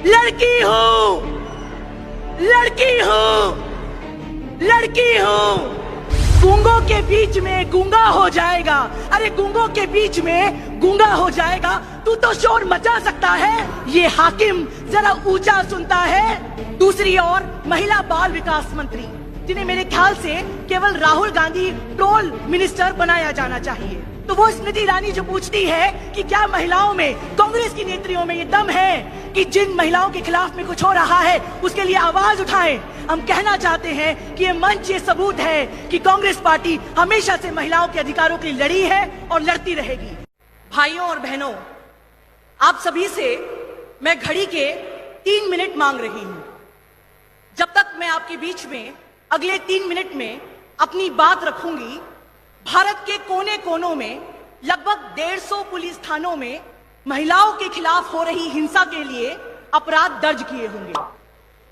लड़की हूँ, लड़की हूँ, लड़की हूँ। गूंगों के बीच में गूंगा हो जाएगा। अरे गूंगों के बीच में गूंगा हो जाएगा। तू तो शोर मचा सकता है, ये हाकिम जरा ऊंचा सुनता है। दूसरी ओर महिला बाल विकास मंत्री, जिन्हें मेरे ख्याल से केवल राहुल गांधी ट्रोल मिनिस्टर बनाया जाना चाहिए, तो वो स्मृति ईरानी जो पूछती है कि क्या महिलाओं में, कांग्रेस की नेत्रियों में ये दम है कि जिन महिलाओं के खिलाफ में कुछ हो रहा है उसके लिए आवाज उठाएं। हम कहना चाहते हैं कि ये मंच ये सबूत है कि कांग्रेस पार्टी हमेशा से महिलाओं के अधिकारों के लिए लड़ी है और लड़ती रहेगी। भाइयों और बहनों, आप सभी से मैं घड़ी के 3 मिनट मांग रही हूं। जब तक मैं आपके बीच में अगले 3 मिनट में अपनी बात रखूंगी, भारत के कोने कोनों में लगभग 150 पुलिस थानों में महिलाओं के खिलाफ हो रही हिंसा के लिए अपराध दर्ज किए होंगे।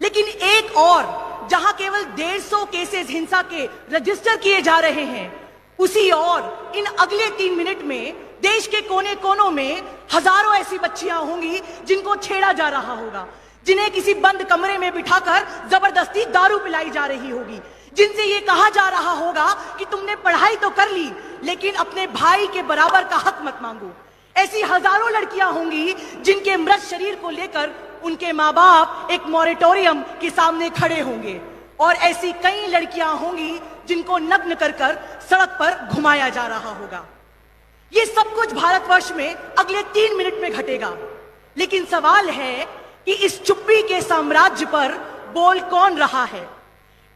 लेकिन एक और जहां केवल 150 केसेस हिंसा के रजिस्टर किए जा रहे हैं, उसी और इन अगले 3 मिनट में देश के कोने कोनों में हजारों ऐसी बच्चियां होंगी जिनको छेड़ा जा रहा होगा, जिन्हें किसी बंद कमरे में बिठाकर जबरदस्ती दारू पिलाई जा रही होगी, जिनसे ये कहा जा रहा होगा कि तुमने पढ़ाई तो कर ली लेकिन अपने भाई के बराबर का हक मत मांगो। ऐसी हजारों लड़कियां होंगी जिनके मृत शरीर को लेकर उनके माँ बाप एक मॉरेटोरियम के सामने खड़े होंगे, और ऐसी कई लड़कियां होंगी जिनको नग्न कर कर सड़क पर घुमाया जा रहा होगा। ये सब कुछ भारतवर्ष में अगले 3 मिनट में घटेगा। लेकिन सवाल है कि इस चुप्पी के साम्राज्य पर बोल कौन रहा है?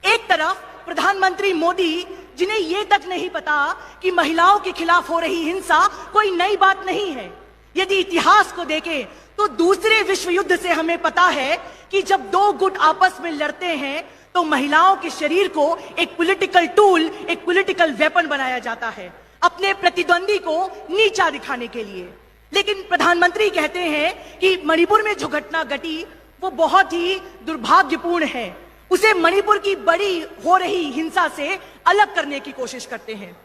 एक तरफ प्रधानमंत्री मोदी, जिन्हें यह तक नहीं पता कि महिलाओं के खिलाफ हो रही हिंसा कोई नई बात नहीं है। यदि इतिहास को देखें तो दूसरे विश्व युद्ध से हमें पता है कि जब 2 गुट आपस में लड़ते हैं तो महिलाओं के शरीर को एक पॉलिटिकल टूल, एक पॉलिटिकल वेपन बनाया जाता है, अपने प्रतिद्वंदी को नीचा दिखाने के लिए। लेकिन प्रधानमंत्री कहते हैं कि मणिपुर में जो घटना घटी वो बहुत ही दुर्भाग्यपूर्ण है, उसे मणिपुर की बड़ी हो रही हिंसा से अलग करने की कोशिश करते हैं।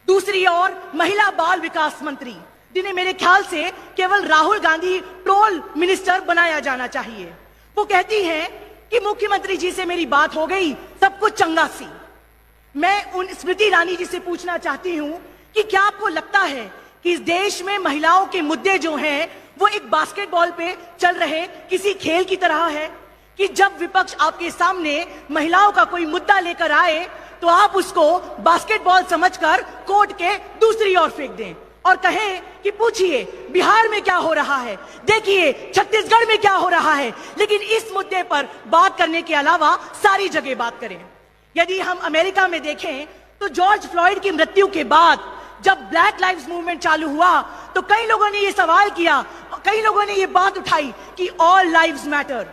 दूसरी ओर महिला बाल विकास मंत्री, जिन्हें मेरे ख्याल से केवल राहुल गांधी ट्रोल मिनिस्टर बनाया जाना चाहिए, वो कहती हैं कि मुख्यमंत्री जी से मेरी बात हो गई, सब कुछ चंगा सी। मैं उन स्मृति ईरानी जी से पूछना चाहती हूं कि क्या आपको लगता है कि इस देश में महिलाओं के मुद्दे जो हैं वो एक बास्केटबॉल पे चल रहे किसी खेल की तरह है कि जब विपक्ष आपके सामने महिलाओं का कोई मुद्दा लेकर आए तो आप उसको बास्केटबॉल समझकर कोर्ट के दूसरी ओर फेंक दें और कहें कि पूछिए बिहार में क्या हो रहा है, देखिए छत्तीसगढ़ में क्या हो रहा है, लेकिन इस मुद्दे पर बात करने के अलावा सारी जगह बात करें। यदि हम अमेरिका में देखें तो जॉर्ज फ्लॉयड की मृत्यु के बाद जब ब्लैक लाइव्स मूवमेंट चालू हुआ तो कई लोगों ने ये सवाल किया, कई लोगों ने ये बात उठाई कि ऑल लाइव्स मैटर,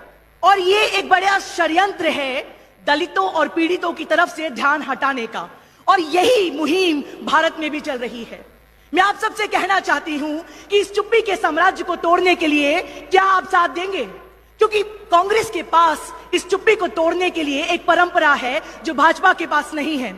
और ये एक बड़ा षड्यंत्र है दलितों और पीड़ितों की तरफ से ध्यान हटाने का, और यही मुहिम भारत में भी चल रही है। मैं आप सबसे कहना चाहती हूं कि इस चुप्पी के साम्राज्य को तोड़ने के लिए क्या आप साथ देंगे? क्योंकि कांग्रेस के पास इस चुप्पी को तोड़ने के लिए एक परंपरा है जो भाजपा के पास नहीं है।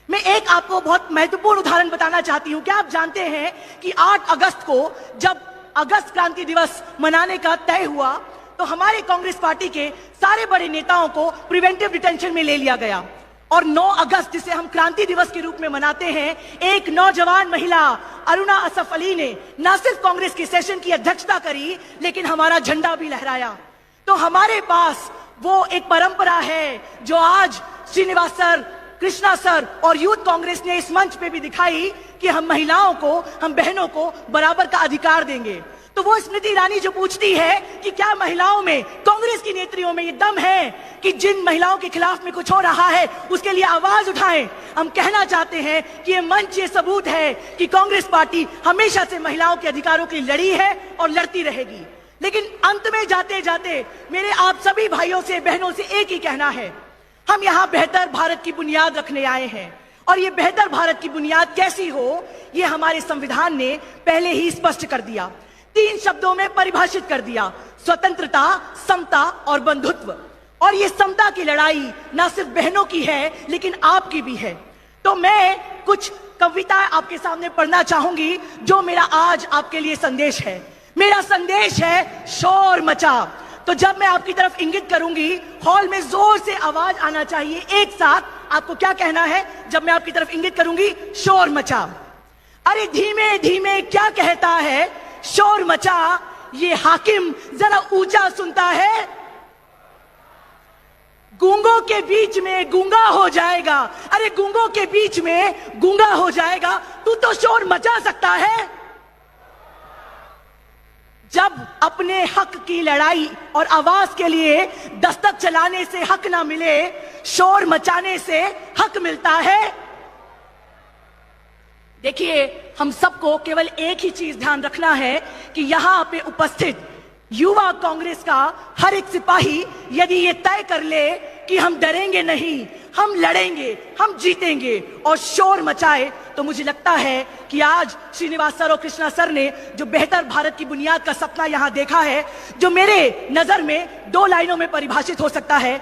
मैं एक आपको बहुत महत्वपूर्ण उदाहरण बताना चाहती हूं। क्या आप जानते हैं कि 8 अगस्त को जब अगस्त क्रांति दिवस मनाने का तय हुआ तो हमारे कांग्रेस पार्टी के सारे बड़े नेताओं को प्रिवेंटिव डिटेंशन में ले लिया गया, और 9 अगस्त जिसे हम क्रांति दिवस के रूप में मनाते हैं, एक नौजवान महिला अरुणा असफ अली ने न सिर्फ कांग्रेस की सेशन की अध्यक्षता करी लेकिन हमारा झंडा भी लहराया। तो हमारे पास वो एक परंपरा है जो आज श्रीनिवास सर, कृष्णा सर और यूथ कांग्रेस ने इस मंच पे भी दिखाई कि हम महिलाओं को, हम बहनों को बराबर का अधिकार देंगे। तो वो स्मृति ईरानी जो पूछती है कि क्या महिलाओं में, कांग्रेस की नेत्रियों में ये दम है कि जिन महिलाओं के खिलाफ में कुछ हो रहा है उसके लिए आवाज उठाएं। हम कहना चाहते हैं कि ये मंच ये सबूत है कि कांग्रेस पार्टी हमेशा से महिलाओं के अधिकारों के लिए लड़ी है और लड़ती रहेगी। लेकिन अंत में जाते जाते मेरे आप सभी भाइयों से, बहनों से एक ही कहना है, हम यहाँ बेहतर भारत की बुनियाद रखने आए हैं, और ये बेहतर भारत की बुनियाद कैसी हो ये हमारे संविधान ने पहले ही स्पष्ट कर दिया, 3 शब्दों में परिभाषित कर दिया, स्वतंत्रता, समता और बंधुत्व। और ये समता की लड़ाई ना सिर्फ बहनों की है लेकिन आपकी भी है। तो मैं कुछ कविता आपके सामने पढ़ना चाहूंगी जो मेरा आज आपके लिए संदेश है। मेरा संदेश है, शोर मचा, तो जब मैं आपकी तरफ इंगित करूंगी, हॉल में जोर से आवाज आना चाहिए। एक साथ आपको क्या कहना है? जब मैं आपकी तरफ इंगित करूंगी, शोर मचा। अरे धीमे धीमे क्या कहता है, शोर मचा, ये हाकिम जरा ऊंचा सुनता है। गूंगों के बीच में गूंगा हो जाएगा। अरे गूंगों के बीच में गूंगा हो जाएगा, तू तो शोर मचा सकता है। जब अपने हक की लड़ाई और आवाज के लिए दस्तक चलाने से हक ना मिले, शोर मचाने से हक मिलता है। देखिए, हम सबको केवल एक ही चीज ध्यान रखना है कि यहां पे उपस्थित युवा कांग्रेस का हर एक सिपाही यदि ये तय कर ले कि हम डरेंगे नहीं, हम लड़ेंगे, हम जीतेंगे और शोर मचाए, तो मुझे लगता है कि आज श्रीनिवास सर और कृष्णा सर ने जो बेहतर भारत की बुनियाद का सपना यहां देखा है, जो मेरे नजर में 2 लाइनों में परिभाषित हो सकता है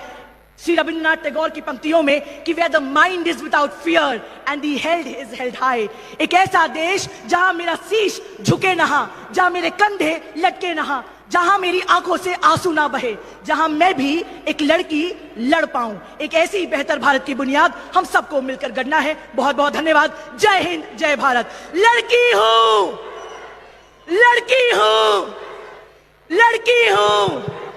श्री रविंद्रनाथ टैगोर की पंक्तियों में कि where the mind is without fear and the head is held high. एक ऐसा देश जहां मेरा शीश झुके नहा, जहां मेरे कंधे लटके नहा, जहां मेरी आंखों से आंसू ना बहे, जहां मैं भी एक लड़की लड़ पाऊं। एक ऐसी बेहतर भारत की बुनियाद हम सबको मिलकर गढ़ना है। बहुत बहुत धन्यवाद। जय हिंद, जय भारत। लड़की हूं, लड़की हूं, लड़की हूं।